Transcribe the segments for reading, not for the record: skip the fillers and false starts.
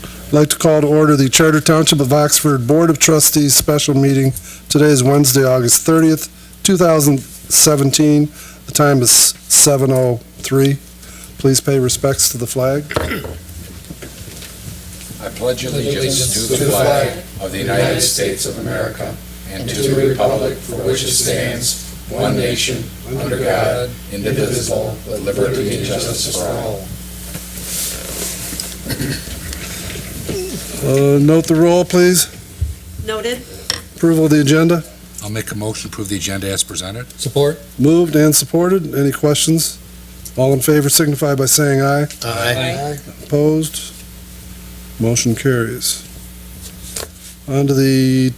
I'd like to call to order the Charter Township of Oxford Board of Trustees special meeting. Today is Wednesday, August 30th, 2017. The time is 7:03. Please pay respects to the flag. I pledge allegiance to the flag of the United States of America and to the republic for which it stands, one nation, under God, indivisible, with liberty and justice for all. Note the roll, please. Noted. Approval of the agenda. I'll make a motion to approve the agenda as presented. Support. Moved and supported. Any questions? All in favor signify by saying aye. Aye. Opposed? Motion carries. On to the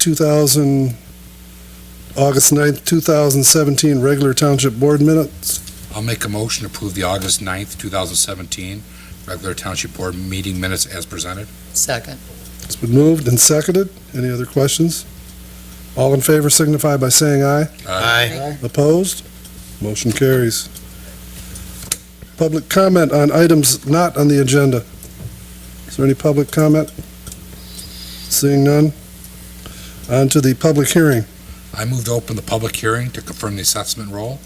August 9th, 2017 regular Township Board minutes. I'll make a motion to approve the August 9th, 2017 regular Township Board meeting minutes as presented. Second. It's been moved and seconded. Any other questions? All in favor signify by saying aye. Aye. Opposed? Motion carries. Public comment on items not on the agenda. Is there any public comment? Seeing none. On to the public hearing. I move to open the public hearing to confirm the assessment roll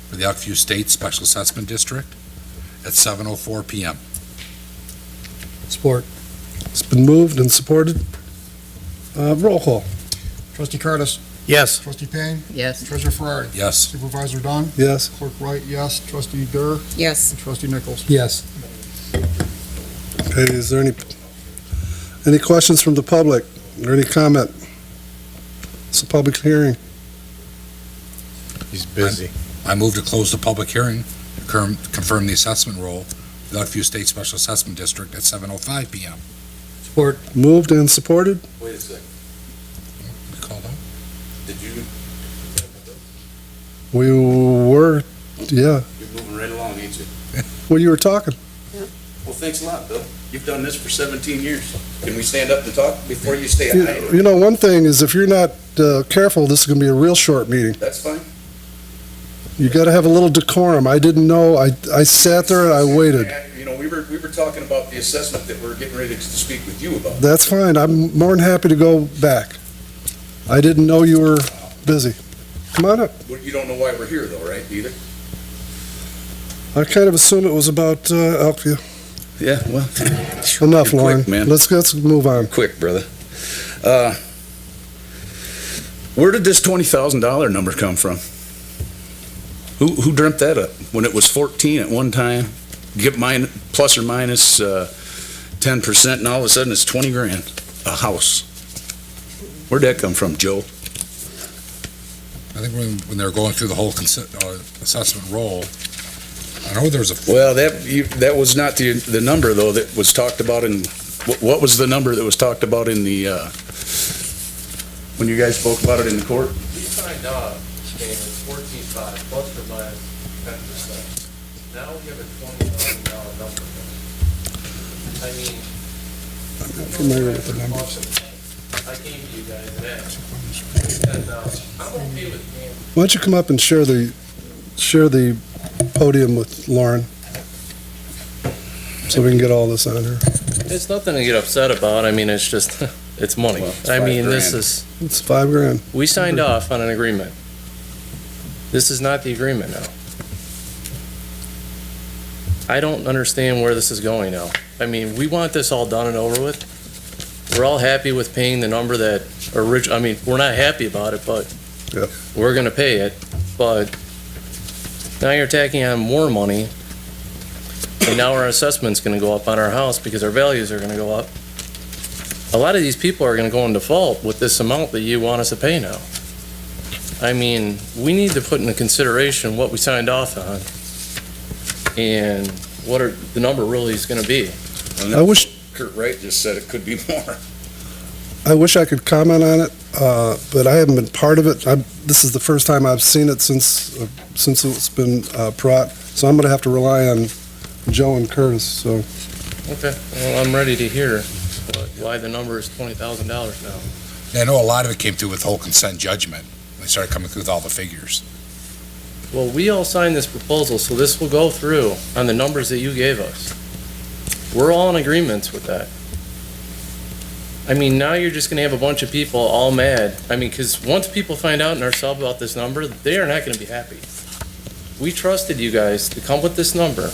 for the Elkview State Special Assessment District at 7:04 PM. Support. It's been moved and supported. Roll call. Trustee Curtis. Yes. Trustee Payne. Yes. Treasurer Ferrari. Yes. Supervisor Dunn. Yes. Clerk Wright, yes. Trustee Dur. Yes. And Trustee Nichols. Yes. Okay, is there any questions from the public or any comment? It's a public hearing. He's busy. I move to close the public hearing to confirm the assessment roll for the Elkview State Special Assessment District at 7:05 PM. Support. Moved and supported. Wait a second, We called out? did you, We were, yeah. you're moving right along, ain't you? Well, you were talking. Well, thanks a lot, Bill. You've done this for 17 years. Can we stand up and talk before you stay high? You know, one thing is if you're not careful, this is going to be a real short meeting. That's fine. You got to have a little decorum. I didn't know. I sat there and I waited. You know, we were talking about the assessment that we're getting ready to speak with you about. That's fine. I'm more than happy to go back. I didn't know you were busy. Come on up. Well, you don't know why we're here though, right, either? I kind of assumed it was about Elkview. Yeah, well. Enough, You're Lauren. quick, man. Let's move on. Quick, brother. Where did this $20,000 number come from? Who dreamt that up when it was 14 at one time? Get mine plus or minus 10%, and all of a sudden it's 20 grand a house. Where'd that come from, Joe? I think when they were going through the whole assessment roll, I know there was a. Well, that was not the number though that was talked about in. What was the number that was talked about in the when you guys spoke about it in the court? We signed off, and it was 14.5 plus or minus 10%. Now we have a $20,000 number. I mean. I'm not familiar with the numbers. I came to you guys and asked. And, I'm okay with paying. Why don't you come up and share the podium with Lauren? So we can get all this on here. It's nothing to get upset about. I mean, it's just, it's money. Well, it's I mean, $5 this grand. is, It's $5,000. we signed off on an agreement. This is not the agreement now. I don't understand where this is going now. I mean, we want this all done and over with. We're all happy with paying the number that I mean, we're not happy about it, but Yeah. we're gonna pay it, but now you're tacking on more money, and now our assessment's gonna go up on our house because our values are gonna go up. A lot of these people are gonna go in default with this amount that you want us to pay now. I mean, we need to put into consideration what we signed off on and what the number really is gonna be. I wish Kurt Wright just said it could be more. I could comment on it, but I haven't been part of it. This is the first time I've seen it since it's been brought, so I'm going to have to rely on Joe and Curtis, so. Okay, well, I'm ready to hear why the number is $20,000 now. I know a lot of it came through with whole consent judgment. They started coming through with all the figures. Well, we all signed this proposal, so this will go through on the numbers that you gave us. We're all in agreements with that. I mean, now you're just gonna have a bunch of people all mad. I mean, because once people find out in our sub about this number, they are not gonna be happy. We trusted you guys to come with this number.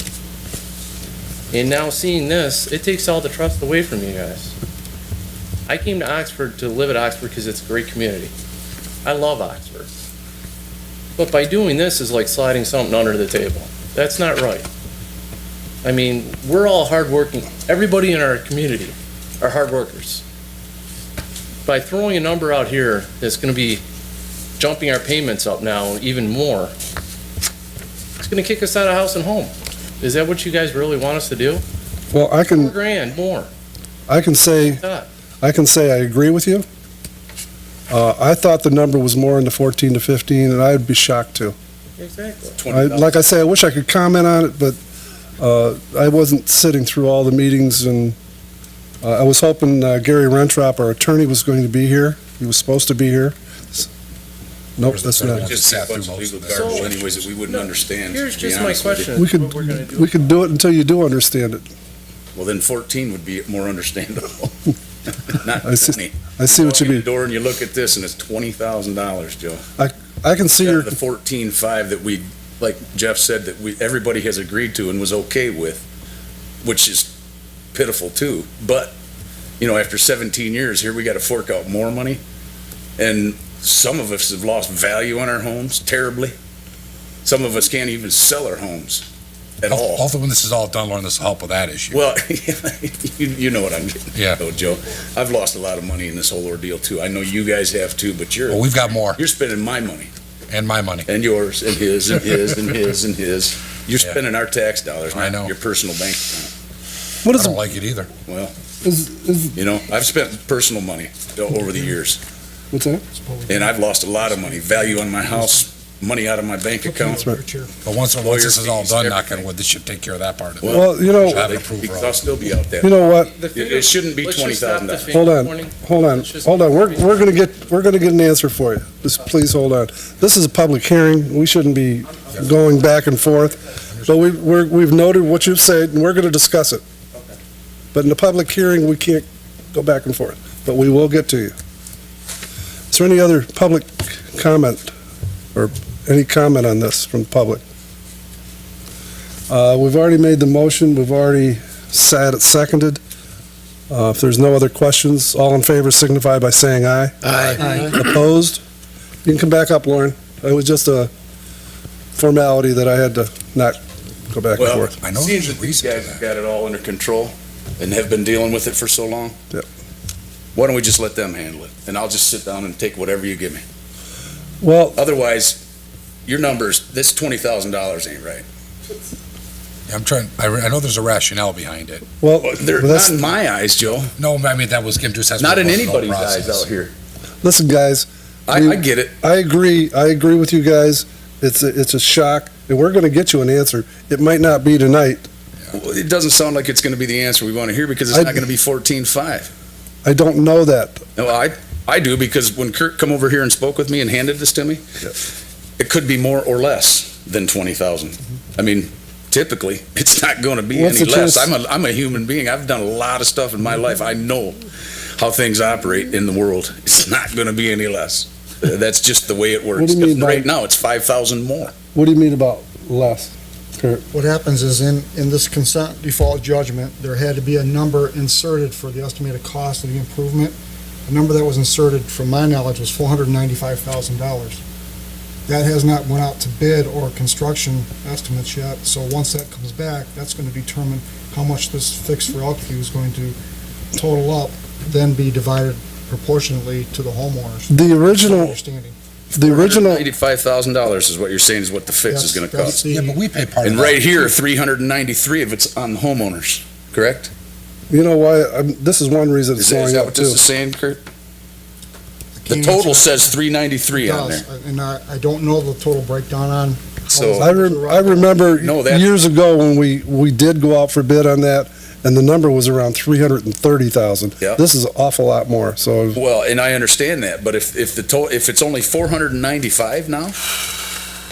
And now seeing this, it takes all the trust away from you guys. I came to Oxford to live at Oxford because it's a great community. I love Oxford. But by doing this is like sliding something under the table. That's not right. I mean, we're all hardworking. Everybody in our community are hard workers. By throwing a number out here that's gonna be jumping our payments up now even more, it's gonna kick us out of house and home. Is that what you guys really want us to do? Well, I can $4,000 more. say, God. I agree with you. I thought the number was more in the 14 to 15, and I'd be shocked too. Exactly. Like I say, I wish I could comment on it, but I wasn't sitting through all the meetings, and I was hoping Gary Rentrop, our attorney, was going to be here. He was supposed to be here. Nope, that's It not. just a bunch of legal garbage anyways that we wouldn't understand. Here's to be just my honest with you. question. We could, What we're gonna do. we could do it until you do understand it. Well, then 14 would be more understandable. Not I see- 20. I see what you walk in the mean. door and you look at this and it's $20,000, Joe. I can see your, The 14.5 that we, like Jeff said, that everybody has agreed to and was okay with, which is pitiful too. But, after 17 years, here we got to fork out more money. And some of us have lost value on our homes terribly. Some of us can't even sell our homes at all. Hopefully when this is all done, Lauren, this will help with that issue. Well, you know what I'm getting Yeah. at, though, Joe. I've lost a lot of money in this whole ordeal too. I know you guys have too, but Well, we've got more, you're spending my money and my money. and yours and his and his and his and his. You're Yeah. spending our tax dollars, I not know. your personal bank account. what I is, don't like it either. Well, is, I've spent personal money over the years, what's that? and I've lost a lot of money, value on my house, money out of my bank account. right. But once Lawyer this is all fees, done, knock everything. on wood, this should take care of that part of it. Well, Well, Should have it approved for Because all. I'll still be out there. you know what? The It shouldn't be let's just stop the $20,000. finger Hold on. pointing. Hold on, Let's just- hold on. We're gonna get an answer for you. Just please hold on. This is a public hearing. We shouldn't be going back and forth. But we've noted what you've said, and we're gonna discuss it. But in the public hearing, we can't go back and forth, but we will get to you. Is there any other public comment, or any comment on this from the public? We've already made the motion. We've already seconded. If there's no other questions, all in favor signify by saying aye. Aye. Opposed? You can come back up, Lauren. It was just a formality that I had to not go back and Well, forth. I know seeing there's a that these reason for guys have that. got it all under control and have been dealing with it for so long. Yep. Why don't we just let them handle it? And I'll just sit down and take whatever you give me. Well, Otherwise, your numbers, this $20,000 ain't right. I know there's a rationale behind it. well, They're but that's- not in my eyes, Joe. No, I mean, that was Kim just has. Not in the whole anybody's eyes process. out here. listen, guys, I get it. I agree with you guys. It's a shock, and we're gonna get you an answer. It might not be tonight. Well, it doesn't sound like it's going to be the answer we want to hear because it's I- not going to be 14.5. I don't know that. No, I do because when Kurt come over here and spoke with me and handed this to me, it could be more or less than 20,000. I mean, typically, it's not going to be What's any the less. chance- I'm a human being. I've done a lot of stuff in my life. I know how things operate in the world. It's not going to be any less. That's just the way it works. What do you mean 'Cause by- right now, it's 5,000 more. What do you mean about less, Kurt? What happens is in this consent default judgment, there had to be a number inserted for the estimated cost of the improvement. The number that was inserted, from my knowledge, was $495,000. That has not went out to bid or construction estimates yet, so once that comes back, that's going to determine how much this fix for Elkview is going to total up, then be divided proportionately to the homeowners. The original, Understanding. $85,000 is what you're saying is what the fix is going to That's cost. the- Yeah, but we pay part of And that. right here, 393 of it's on the homeowners, correct? you know why, this is one reason it's Is that going up what this too. is saying, Kurt? The Can't total answer that. says 393 on Does, there. and I don't know the total breakdown on. So- I remember No, that- years ago when we did go out for bid on that, and the number was around 330,000. Yeah. This is an awful lot more, so, Well, and I understand that, but if it's only 495 now,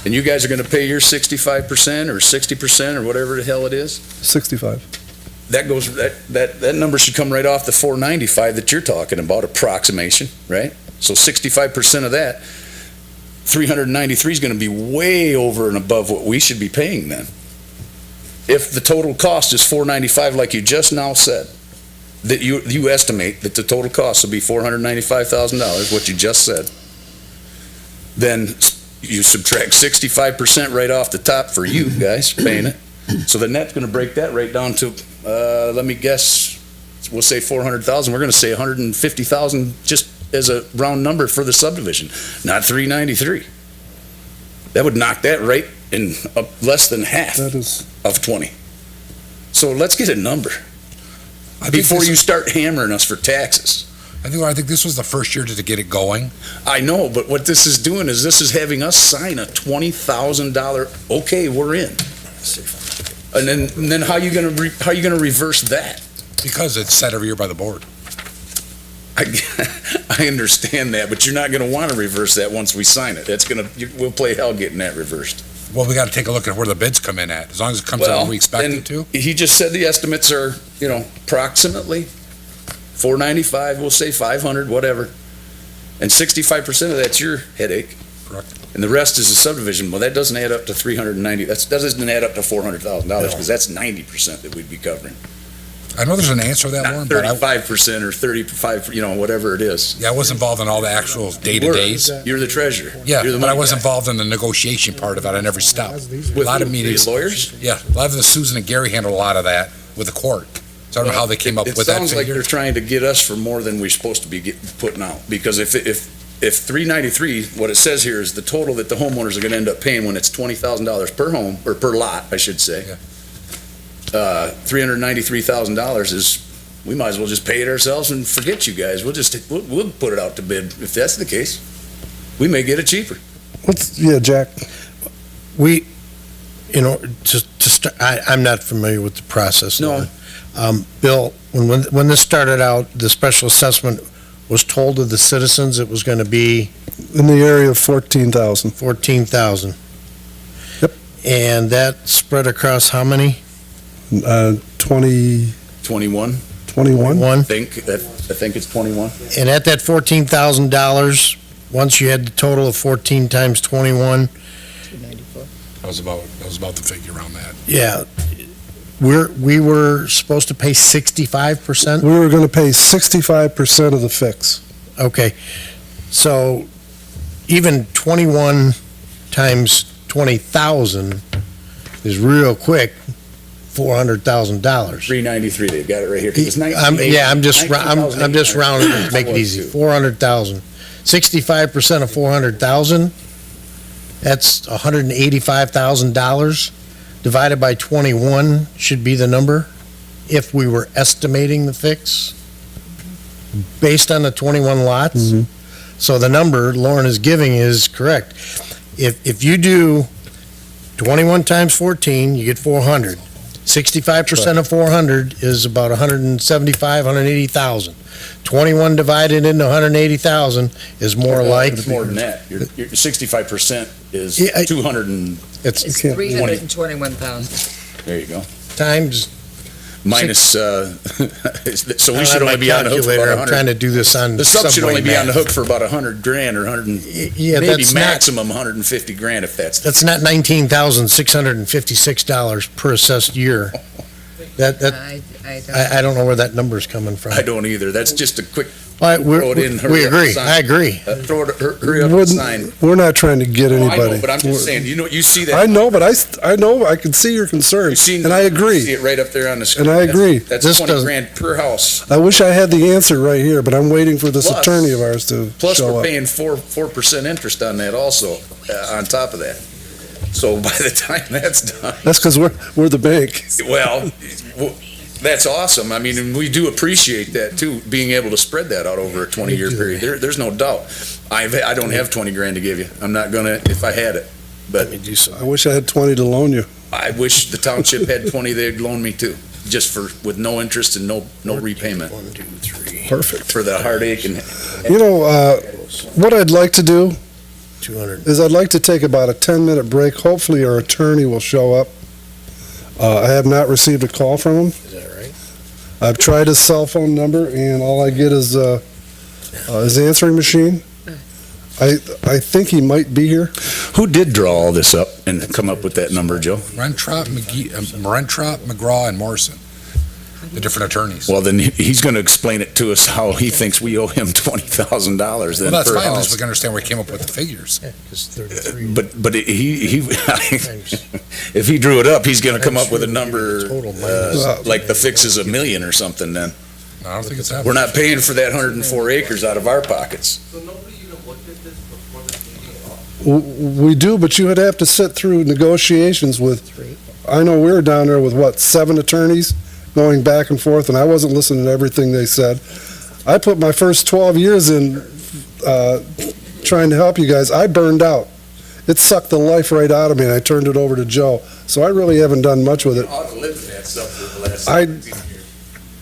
and you guys are gonna pay your 65% or 60% or whatever the hell it is, 65. that goes, that number should come right off the 495 that you're talking about, approximation, right? So 65% of that, 393 is gonna be way over and above what we should be paying then. If the total cost is 495, like you just now said, that you estimate that the total cost will be $495,000, what you just said, then you subtract 65% right off the top for you guys paying it. So the net's gonna break that right down to, let me guess, we'll say 400,000, we're gonna say 150,000 just as a round number for the subdivision, not 393. That would knock that right in less than half That is, of 20. So let's get a number I think before this- you start hammering us for taxes. I think this was the first year to get it going. I know, but what this is doing is this is having us sign a $20,000, okay, we're in. And then how you gonna reverse that? Because it's set every year by the board. I understand that, but you're not gonna wanna reverse that once we sign it. We'll play hell getting that reversed. Well, we gotta take a look at where the bids come in at. As long as it comes in where we expect then it to. He just said the estimates are, approximately 495, we'll say 500, whatever. And 65% of that's your headache. Correct. And the rest is the subdivision. Well, that doesn't add up to 390, that doesn't add up to $400,000, because that's 90% that we'd be covering. I know there's an answer to that, Not Warren, but 35% or 35, whatever it is. I was involved in all the actual day-to-days. You're the treasurer. Yeah, You're the but I money was guy. involved in the negotiation part of it on every step. With a lot of who? The meetings. lawyers? Yeah, a lot of the Susan and Gary handled a lot of that with the court. So I don't know how they came up with that It sounds like figure. they're trying to get us for more than we're supposed to be putting out. Because if 393, what it says here is the total that the homeowners are gonna end up paying when it's $20,000 per home, or per lot, I should say. $393,000 is, we might as well just pay it ourselves and forget you guys. We'll put it out to bid. If that's the case, we may get it cheaper. Jack, We, I'm not familiar with the process. No. Bill, when this started out, the special assessment was told to the citizens it was gonna be in the area of 14,000. 14,000. Yep. And that spread across how many? 20, 21, 21? I think it's 21. And at that $14,000, once you had the total of 14 times 21, That was about the figure around that. yeah, we were supposed to pay 65%? We were gonna pay 65% of the fix. Okay, so even 21 times 20,000 is real quick, $400,000. 393, they've got it right here. 'cause it's I'm just 19,800. rounding it to make it easy. 400,000. 65% of 400,000, that's $185,000. Divided by 21 should be the number, if we were estimating the fix, based on the 21 lots. Mhm. So the number Lauren is giving is correct. If you do 21 times 14, you get 400. 65% of 400 is about 175, 180,000. 21 divided into 180,000 is more like, It's more than that. Your 65% is Yeah, 200 and, it's It's can't- 321,000. there you go. times, Minus, so we should only be on the hook for about calculator, I'm trying 100. to do this on The sub should only be on the math. hook for about 100 grand or 100, Yeah, maybe that's not, maximum 150 grand if that's. that's not $19,656 per assessed year. That, I don't know where that number's coming from. I don't either. That's just a quick, All right, throw it in, hurry we up agree, and sign. I agree. throw it, hurry up and sign. We're not trying to get Oh, I anybody. know, but I'm just saying, you see that. I know, but I know, I can see your concern, You've seen- and I See agree. it right up there on the screen. And I agree. That's This 20 doesn't- grand per house. I wish I had the answer right here, but I'm waiting for this Plus- attorney of ours to Plus, show we're up. paying 4% interest on that also, on top of that. So by the time that's done, That's because we're the bank. well, that's awesome. I mean, and we do appreciate that too, being able to spread that out over a 20-year period. There's no doubt. I don't have 20 grand to give you. I'm not gonna, if I had it. But Let me do some. I wish I had 20 to loan you. I wish the township had 20 they'd loan me too, just with no interest and no repayment 1, 2, 3, Perfect. for the heartache and. What I'd like to do 200. is I'd like to take about a 10-minute break. Hopefully our attorney will show up. I have not received a call from him. Is that right? I've tried his cell phone number, and all I get is his answering machine. I think he might be here. Who did draw all this up and come up with that number, Joe? Rentrop, McGraw, and Morrison, the different attorneys. Well, then he's going to explain it to us how he thinks we owe him $20,000 Well, then that's per fine, unless house. we can understand where he came up with the figures. Yeah, 'cause 33 But he times if he drew it up, he's going to come up with a number total minus. like the fix is $1 million or something then. I don't think it's that. We're not paying for that 104 acres out of our pockets. So nobody even looked at this before the meeting? We do, but you would have to sit through negotiations with, I know we were down there with, what, 7 attorneys going back and forth, and I wasn't listening to everything they said. I put my first 12 years in trying to help you guys. I burned out. It sucked the life right out of me, and I turned it over to Joe. So I really haven't done much with it. I,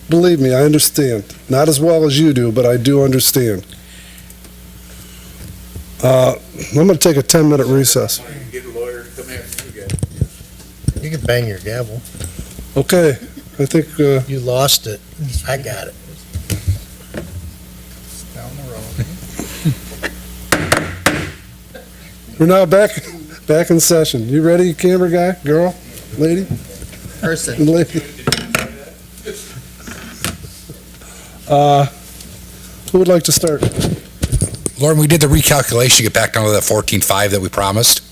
believe me, I understand. Not as well as you do, but I do understand. I'm going to take a 10-minute recess. Get a lawyer to come after you guys. You can bang your gavel. Okay, I think, You lost it. I got it. Down the road. we're now back in session. You ready, camera guy, girl, lady? Person. Lady. Who would like to start? Lauren, we did the recalculation to get back down to the 14.5 that we promised.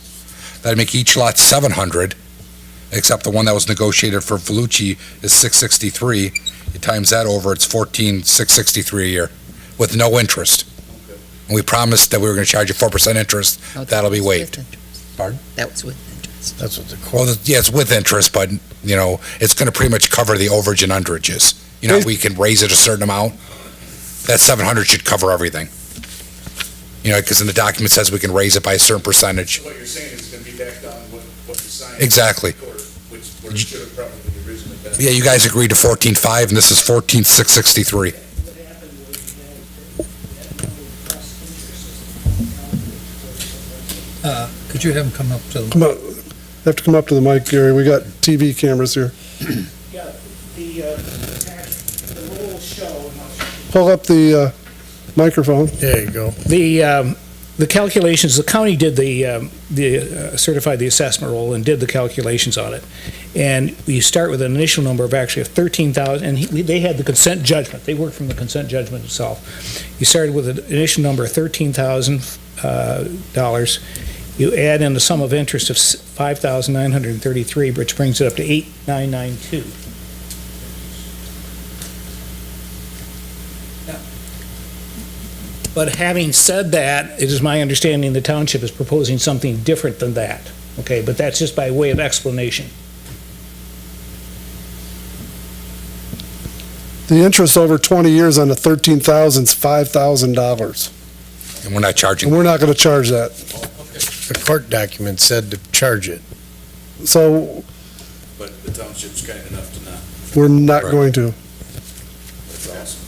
That'd make each lot 700, except the one that was negotiated for Vellucci is 663. You times that over, it's 14,663 a year, with no interest. And we promised that we were going to charge you 4% interest. No, That'll be was waived. with interest. Pardon? That was with interest. That's what the Well, court, yeah, it's with interest, but, it's going to pretty much cover the overage and underages. We can raise it a certain amount. That 700 should cover everything. Because in the document says we can raise it by a certain percentage. What you're saying is going to be back on what you signed. Exactly. Which should have probably originally been. Yeah, you guys agreed to 14.5, and this is 14,663. Could you have him come up to? Have to come up to the mic, Gary. We got TV cameras here. Yeah, the rules show. Pull up the microphone. there you go. The calculations, the county did certified the assessment roll and did the calculations on it. And you start with an initial number of actually of 13,000, and they had the consent judgment. They worked from the consent judgment itself. You started with an initial number of $13,000. You add in the sum of interest of $5,933, which brings it up to $8,992. But having said that, it is my understanding the township is proposing something different than that. Okay, but that's just by way of explanation. The interest over 20 years on the 13,000 is $5,000. And we're not charging. And we're not going to charge that. The court document said to charge it. So But the township's kind enough to not. we're not Right. going to. That's awesome.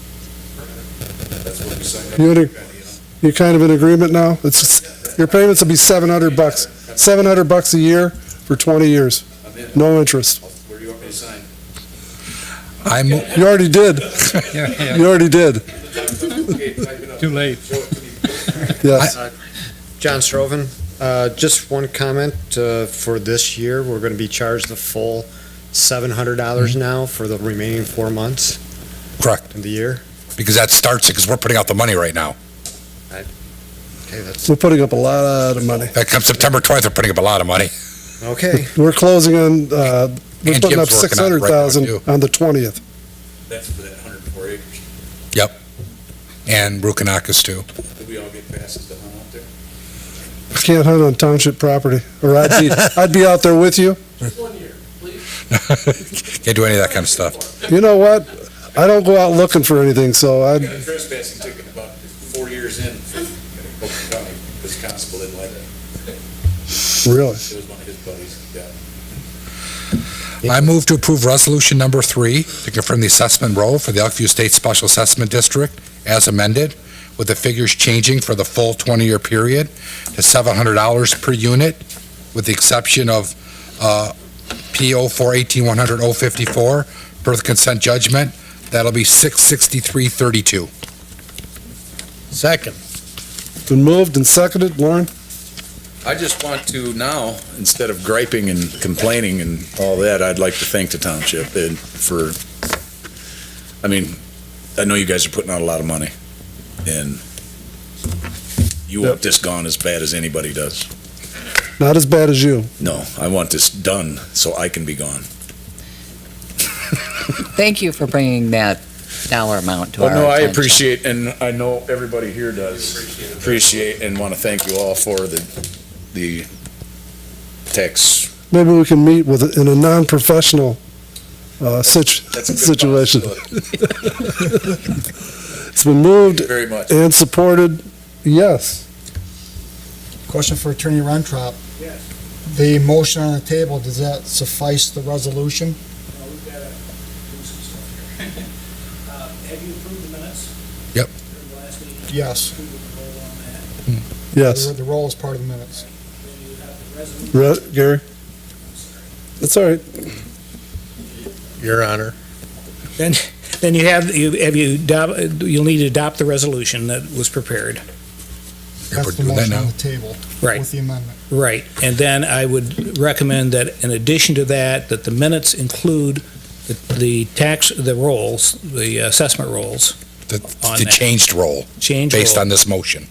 That's what we signed up You for. under- You kind of in agreement now? Your payments will be $700. $700 a year for 20 years. I'm in. No interest. Where do you want me to sign? You already did. You already did. Okay, type it up. Too late. Show it to me. Yes. John Stroven, just one comment, for this year, we're gonna be charged the full $700 now for the remaining 4 months Correct. of the year. Because that starts it, because we're putting out the money right now. Okay, that's, We're putting up a lot of money. That comes September 20th, we're putting up a lot of money. okay. We're closing on, we're And putting up Jim's working on it right now, 600,000 too. on the 20th. That's for that 104 acres. And Rukanakis too. Did we all get passes to hunt out there? Can't hunt on township property, or I'd be out there with you. Just 1 year, please. Can't do any of that kind of stuff. You know what? I don't go out looking for anything, so I I'd, got a trespassing ticket about 4 years in from Polk County, this constable didn't like it. really. It was one of his buddies, yeah. I move to approve resolution number 3 to confirm the assessment roll for the Elkview State Special Assessment District as amended, with the figures changing for the full 20-year period to $700 per unit, with the exception of PO for 18100-054 per the consent judgment. That'll be 663.32. Second. Been moved and seconded. Lauren? I just want to now, instead of griping and complaining and all that, I'd like to thank the township and for, I mean, I know you guys are putting out a lot of money, and you want this gone as bad as anybody does. Not as bad as you. No, I want this done so I can be gone. Thank you for bringing that dollar amount to our Well, no, I attention. appreciate, and I know everybody here does appreciate and want to thank you all for the tax. Maybe we can meet with, in a non-professional That's a good situation. possibility. It's been moved Thank you very much. and supported. Yes. Question for Attorney Rentrop. Yes. The motion on the table, does that suffice the resolution? We've got to do some stuff here. Have you approved the minutes? Yep. For the last meeting? Yes. Approve the roll on that. Yes. The roll is part of the minutes. Then you have the resolution. Gary? That's all right. Your Honor. Then you'll need to adopt the resolution that was prepared. We're That's the doing that motion on now. the table. Right. With the amendment. Right, and then I would recommend that in addition to that, that the minutes include the rolls, the assessment rolls. The On the that. changed roll, Change based roll. on this motion.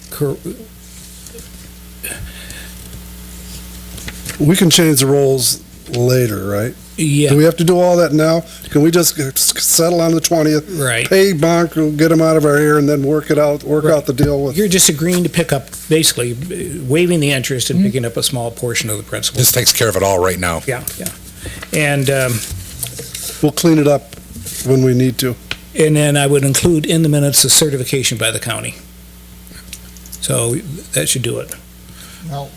We can change the roles later, right? Yeah, Do we have to do all that now? Can we just settle on the 20th, right. pay Bonk, get them out of our hair, and then work out the deal with? You're just agreeing to pick up, basically waiving the interest and picking up a small portion of the principal. This takes care of it all right now. Yeah, yeah. And We'll clean it up when we need to. then I would include in the minutes the certification by the county. So that should do it. Now,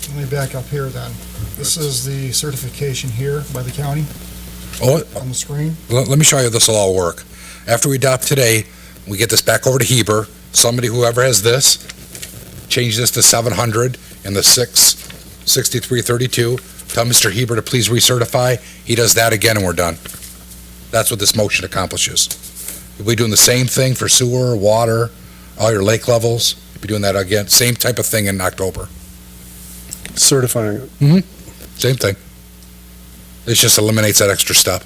let me back up here then. This is the certification here by the county Oh, on the screen. let me show you this will all work. After we adopt today, we get this back over to Heber. Somebody, whoever has this, change this to 700 and the 663.32. Tell Mr. Heber to please recertify. He does that again and we're done. That's what this motion accomplishes. We'll be doing the same thing for sewer, water, all your lake levels. We'll be doing that again. Same type of thing in October. Certifying it. Same thing. This just eliminates that extra step.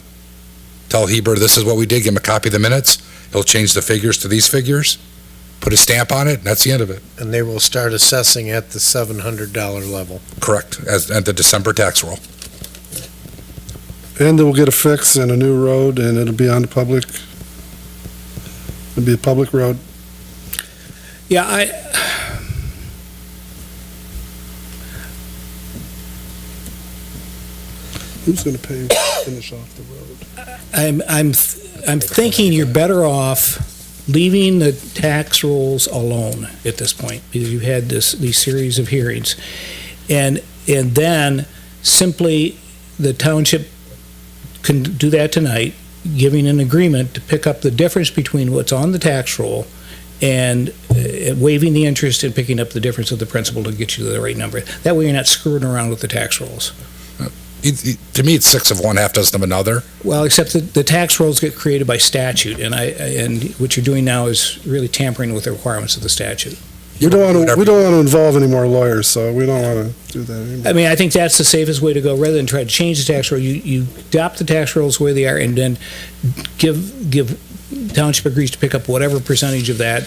Tell Heber this is what we did, give him a copy of the minutes. He'll change the figures to these figures, put a stamp on it, and that's the end of it. And they will start assessing at the $700 level. Correct, as at the December tax roll. And then we'll get a fix and a new road, and it'll be on the public. It'll be a public road. Yeah, Who's gonna pay, finish off the road? I'm thinking you're better off leaving the tax rolls alone at this point, because you've had these series of hearings. And then simply, the township can do that tonight, giving an agreement to pick up the difference between what's on the tax roll and waiving the interest and picking up the difference of the principal to get you to the right number. That way you're not screwing around with the tax rolls. To me, it's six of one, half dozen of another. Well, except that the tax rolls get created by statute, and what you're doing now is really tampering with the requirements of the statute. We don't want to involve any more lawyers, so we don't want to do that anymore. I mean, I think that's the safest way to go, rather than try to change the tax roll. You adopt the tax rolls where they are, and then give township agrees to pick up whatever percentage of that,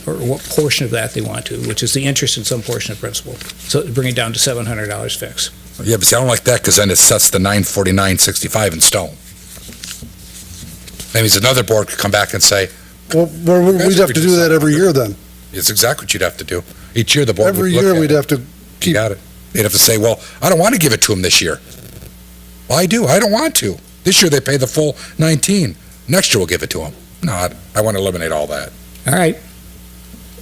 or what portion of that they want to, which is the interest in some portion of principal. So bring it down to $700 fixed. Yeah, but see, I don't like that, because then it sets the 949.65 in stone. That means another board could come back and say, Well, we'd have to do that every year then. it's exactly what you'd have to do. Each year, the board would Every look year, at we'd it. have to You keep, got it. They'd have to say, well, I don't want to give it to them this year. Well, I do. I don't want to. This year, they pay the full 19. Next year, we'll give it to them. No, I want to eliminate all that. All right.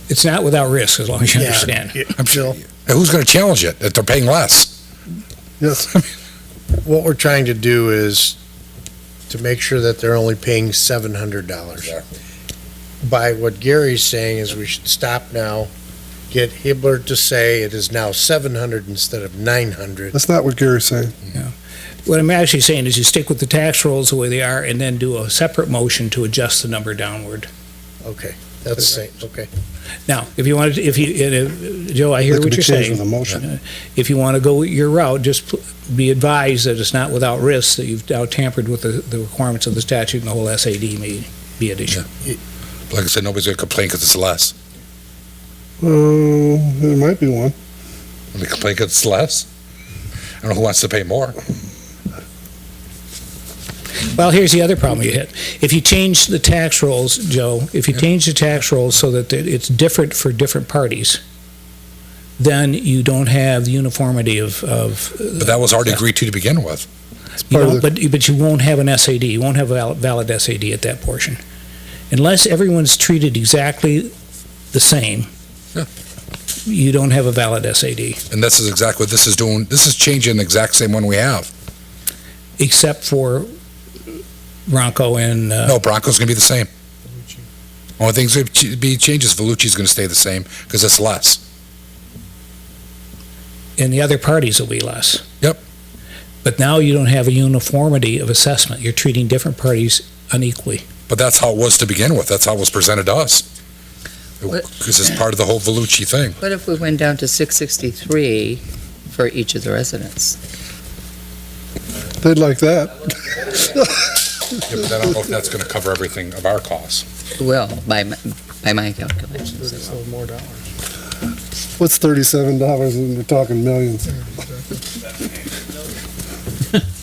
It's not without risk, as long as you Yeah. understand. I'm sure. And who's going to challenge it if they're paying less? yes. What we're trying to do is to make sure that they're only paying $700. By what Gary's saying is we should stop now, get Hibbler to say it is now 700 instead of 900. That's not what Gary's saying. What I'm actually saying is you stick with the tax rolls the way they are and then do a separate motion to adjust the number downward. Okay, that's the same, okay. Now, if you wanted, Joe, I hear That could what be you're changed saying. with a motion. If you want to go your route, just be advised that it's not without risk, that you've now tampered with the requirements of the statute and the whole SAD may be at issue. Like I said, nobody's gonna complain because it's less. There might be one. They complain because it's less. I don't know who wants to pay more. Well, here's the other problem you hit. If you change the tax rolls, Joe, if you change the tax rolls so that it's different for different parties, then you don't have the uniformity of. But that was already agreed to begin with. You don't, but you won't have an SAD. You won't have a valid SAD at that portion. Unless everyone's treated exactly the same, Yeah. you don't have a valid SAD, And this is exactly what this is doing. This is changing the exact same one we have. except for Bronco and, No, Bronco's gonna be the same. Only thing's gonna be changes, Vellucci's gonna stay the same because it's less. and the other parties will be less. Yep. But now you don't have a uniformity of assessment. You're treating different parties unequally. But that's how it was to begin with. That's how it was presented to us. What- Because it's part of the whole Vellucci thing. What if we went down to 663 for each of the residents? They'd like that. Yeah, but I don't know if that's gonna cover everything of our costs. Well, by my calculations. $37 more dollars. What's $37 when we're talking millions?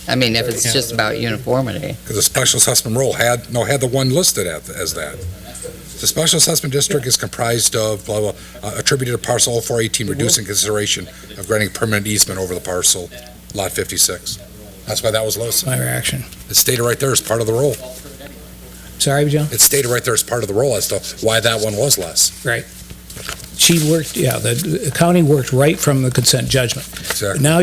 I mean, if it's just about uniformity. Because the special assessment role had the one listed as that. The special assessment district is comprised of blah, blah, attributed to parcel 0418, reducing consideration of granting permanent easement over the parcel, lot 56. That's why that was listed. My reaction. It stated right there as part of the role. Sorry, Joe? It stated right there as part of the role as to why that one was less. She worked, the county worked right from the consent judgment. Exactly. Now,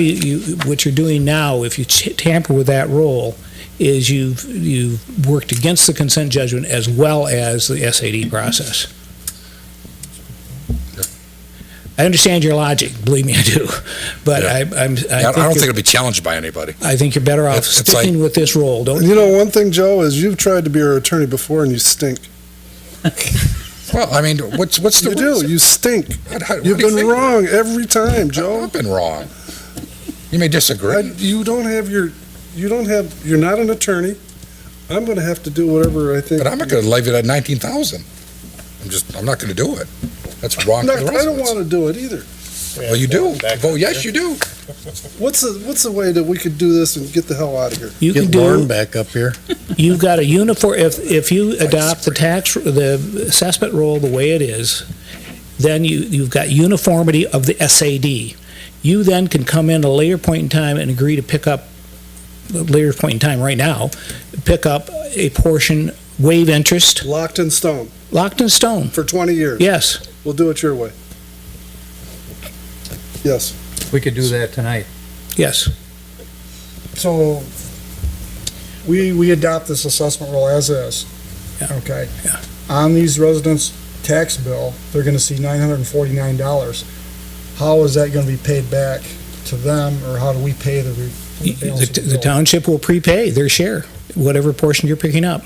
what you're doing now, if you tamper with that role, is you've worked against the consent judgment as well as the SAD process. I understand your logic, believe me, I do, but Yeah. I I don't think it'll be challenged by anybody. I think you're better off It's sticking with this role, don't You know, one thing, Joe, is you've tried to be our attorney before and you stink. Well, I mean, what's the You do, you stink. What do You've you been think? wrong every time, Joe. I've been wrong. You may disagree. You're not an attorney. I'm gonna have to do whatever I think. But I'm not going to leave it at 19,000. I'm not going to do it. That's wrong for the I don't residents. wanna do it either. Well, you do. Oh, yes, you do. What's the way that we could do this and get the hell out of here? you? Get Lauren back up here. You've got a uniform, if you adopt the assessment role the way it is, then you've got uniformity of the SAD. You then can come in at a later point in time and agree to pick up, later point in time right now, pick up a portion, waive interest, Locked in stone locked in stone. for 20 years. Yes, We'll do it your way. Yes. We could do that tonight. yes. So, we adopt this assessment roll as is. Yeah. Okay? Yeah. On these residents' tax bill, they're gonna see $949. How is that gonna be paid back to them, or how do we pay the balance of the The bill? township will prepay their share, whatever portion you're picking up.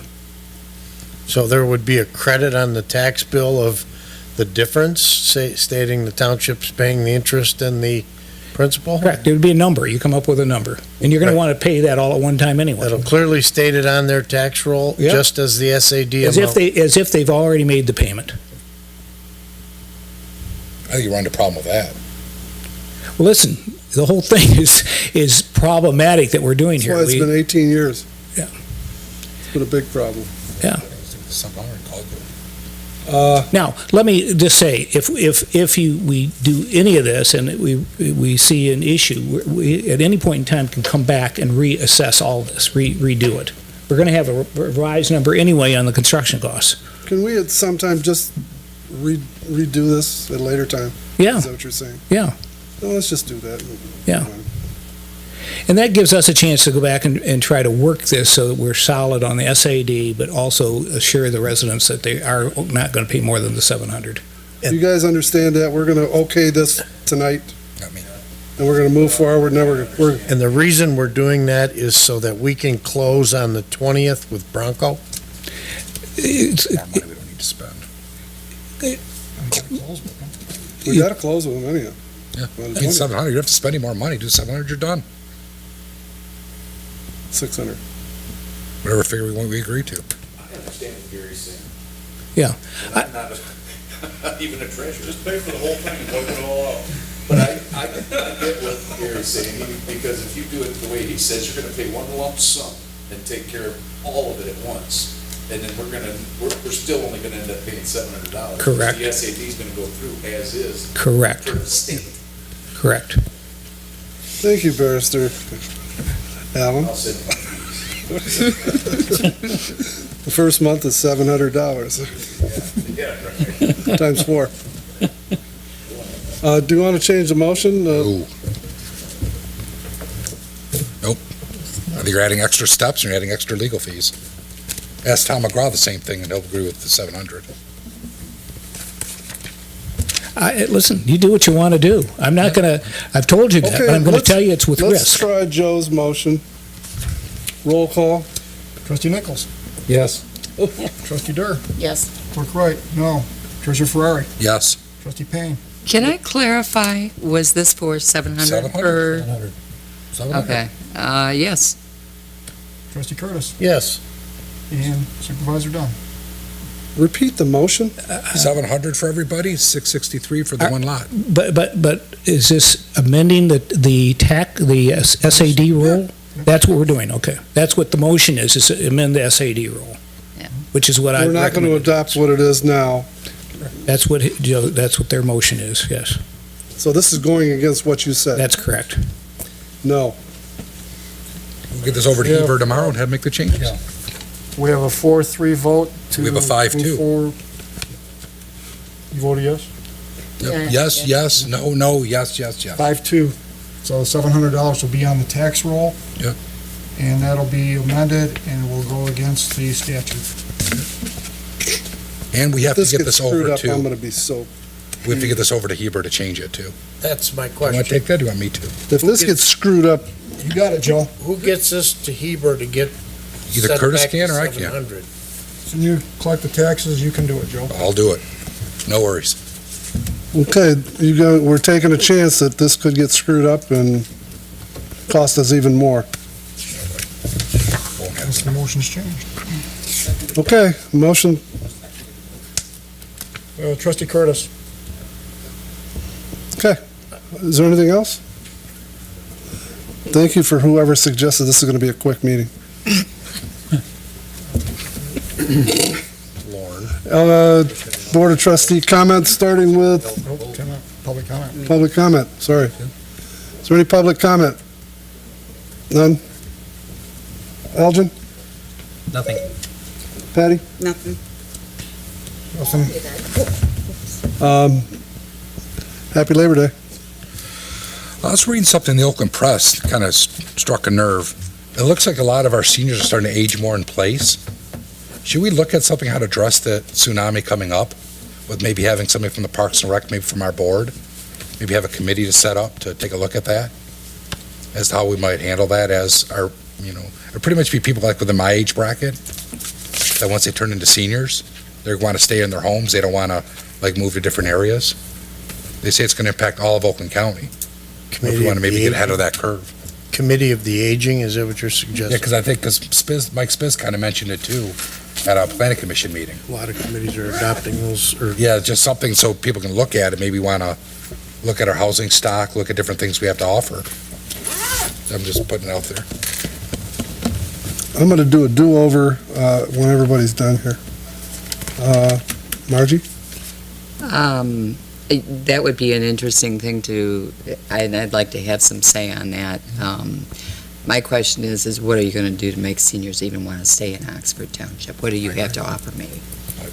So there would be a credit on the tax bill of the difference, stating the township's paying the interest and the principal? Correct, there would be a number, you come up with a number, and you're gonna Right. wanna pay that all at one time anyway. That'll clearly state it on their tax roll, Yep. just as the SAD As if amount. as if they've already made the payment. I think you run into a problem with that. Well, listen, the whole thing is problematic that we're doing That's here. why it's been 18 years. Yeah. It's been a big problem. Something I recall. Now, let me just say, if we do any of this and we see an issue, we at any point in time can come back and reassess all this, redo it. We're gonna have a revised number anyway on the construction costs. Can we at some time just redo this at a later time? Yeah, Is that what you're saying? yeah. No, let's just do that. Yeah. And that gives us a chance to go back and try to work this so that we're solid on the SAD, but also assure the residents that they are not gonna pay more than the 700. You guys understand that? We're gonna okay this tonight? I mean, and we're gonna move forward, now we're, And the reason we're doing that is so that we can close on the 20th with Bronco. It's, More money we don't need to spend. we gotta close with them anyhow. Yeah. Well, I mean, 700, you don't have to spend any more money. Do 700, you're done. 600. Whatever figure we agree to. I understand what Gary's saying. Yeah. I'm not even a treasurer. Just pay for the whole thing and wipe it all out. But I get what Gary's saying, because if you do it the way he says, you're gonna pay one lump sum and take care of all of it at once. And then we're still only gonna end up paying $700. Correct. The SAD's gonna go through as is correct, for the state. correct. Thank you, Barrister Allen. I'll send you. The first month is $700, Yeah, right. times 4. Do you want to change the motion? Ooh. Nope. I think you're adding extra steps and you're adding extra legal fees. Ask Tom McGraw the same thing, and he'll agree with the 700. Listen, you do what you want to do. I'm not gonna, I've told you that, Okay, but I'm gonna let's- tell you it's with Let's risk. try Joe's motion. Roll call. Trustee Nichols, Yes. trustee Dur, Yes. clerk Wright, no. Treasurer Ferrari, Yes. trustee Payne, Can I clarify, was this for 700 per? 700. 700. Okay, yes. trustee Curtis, Yes. and Supervisor Dunn. Repeat the motion. 700 for everybody, 663 for the one lot. But is this amending the SAD rule? That's what we're doing, okay. That's what the motion is amend the SAD rule. Yeah. Which is what I We're not going to recommended. adopt what it is now. That's what, Joe, that's what their motion is, yes. So this is going against what you said. That's correct. No. We'll get this over to Yeah. Heber tomorrow and have make the changes. We have a 4-3 vote to. We have a 5-2. move forward. You voted yes? Yep. Yes, yes, no, no, yes, yes, yes. 5-2. So $700 will be on the tax roll. Yep. And that'll be amended and will go against the statute. And we have If to this get gets this screwed over up, I'm to, going to be so, we have to get this over to Heber to change it too. That's my Do you want to question. take that, or do you want me to? if this gets screwed up, You got it, Joe. Who gets this to Heber to get Either set Curtis back to can or I can. 700? So you collect the taxes, you can do it, Joe. I'll do it. No worries. okay, we're taking a chance that this could get screwed up and cost us even more. Won't have Unless the motion's changed. Okay, motion, Trustee Curtis. is there anything else? Thank you for whoever suggested this is going to be a quick meeting. Lauren. Board of Trustee comments, starting with Nope, public comment. public comment, sorry. Is there any public comment? None? Elgin? Nothing. Patty? Nothing. Nothing. Happy Labor Day. I was reading something in the Oakland Press, kind of struck a nerve. It looks like a lot of our seniors are starting to age more in place. Should we look at something how to address the tsunami coming up, with maybe having somebody from the Parks and Rec, maybe from our board? Maybe have a committee to set up to take a look at that, as to how we might handle that as our, it'd pretty much be people like within my age bracket, that once they turn into seniors, they want to stay in their homes, they don't want to, move to different areas. They say it's going to impact all of Oakland County. If we want to maybe get ahead of that curve. Committee of the Aging, is that what you're Yeah, suggesting? because I think, Mike Spiz kind of mentioned it too, at a planning commission meeting. A lot of committees are adopting those, or Yeah, just something so people can look at it, maybe want to look at our housing stock, look at different things we have to offer. I'm just putting it out there. I'm going to do a do-over when everybody's done here. Margie? That would be an interesting thing I'd like to have some say on that. My question is what are you going to do to make seniors even want to stay in Oxford Township? What do you have to offer me?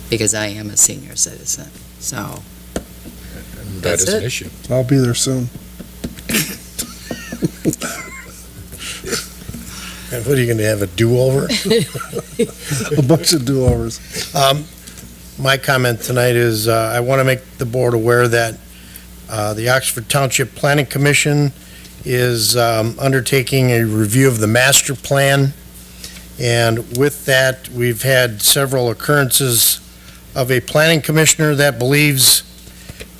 Because I am a senior citizen, so. That That's is an it. issue. I'll be there soon. and what are you going to have, a do-over? A bunch of do-overs. My comment tonight is, I want to make the board aware that the Oxford Township Planning Commission is undertaking a review of the master plan. And with that, we've had several occurrences of a planning commissioner that believes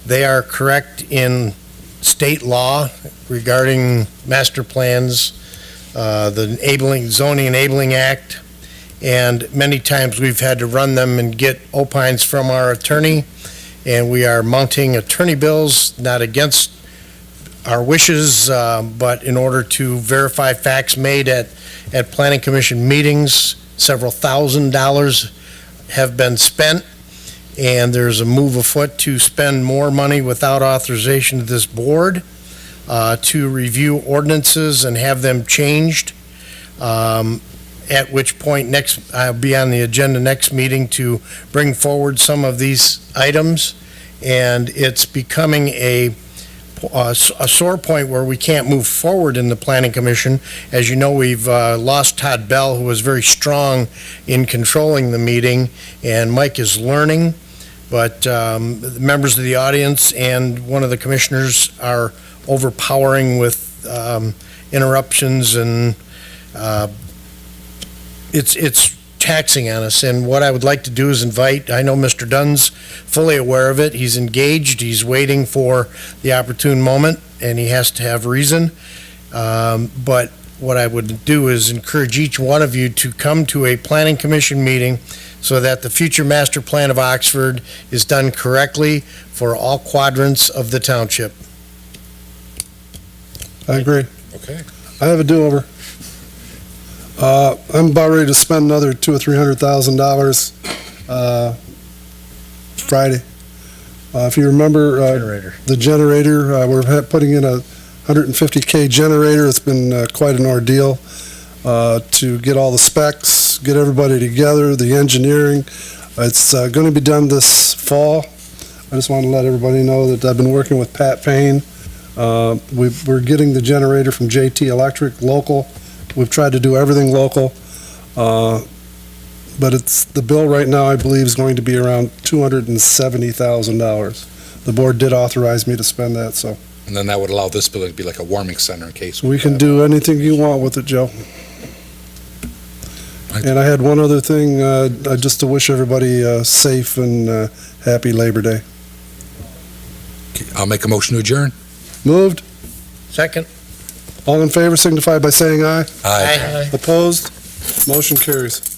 they are correct in state law regarding master plans, the Zoning Enabling Act, and many times we've had to run them and get opines from our attorney, and we are mounting attorney bills, not against our wishes, but in order to verify facts made at planning commission meetings. Several $1,000s have been spent, and there's a move afoot to spend more money without authorization of this board to review ordinances and have them changed, at which point I'll be on the agenda next meeting to bring forward some of these items. And it's becoming a sore point where we can't move forward in the planning commission. As you know, we've lost Todd Bell, who was very strong in controlling the meeting, and Mike is learning, but the members of the audience and one of the commissioners are overpowering with interruptions, and it's taxing on us. And what I would like to do is I know Mr. Dunn's fully aware of it. He's engaged. He's waiting for the opportune moment, and he has to have reason. But what I would do is encourage each one of you to come to a planning commission meeting so that the future master plan of Oxford is done correctly for all quadrants of the township. I agree. Okay. I have a do-over. I'm about ready to spend another $200,000 or $300,000 Friday. If you remember, the generator, we're putting in a 150K generator. It's been quite an ordeal to get all the specs, get everybody together, the engineering. It's going to be done this fall. I just want to let everybody know that I've been working with Pat Payne. We're getting the generator from JT Electric, local. We've tried to do everything local, but the bill right now, I believe, is going to be around $270,000. The board did authorize me to spend that, so And then that would allow this building to be like a warming center in case. we can do anything you want with it, Joe. And I had one other thing, just to wish everybody safe and happy Labor Day. I'll make a motion to adjourn. Moved. Second. All in favor signify by saying aye. Aye. Opposed? Motion carries.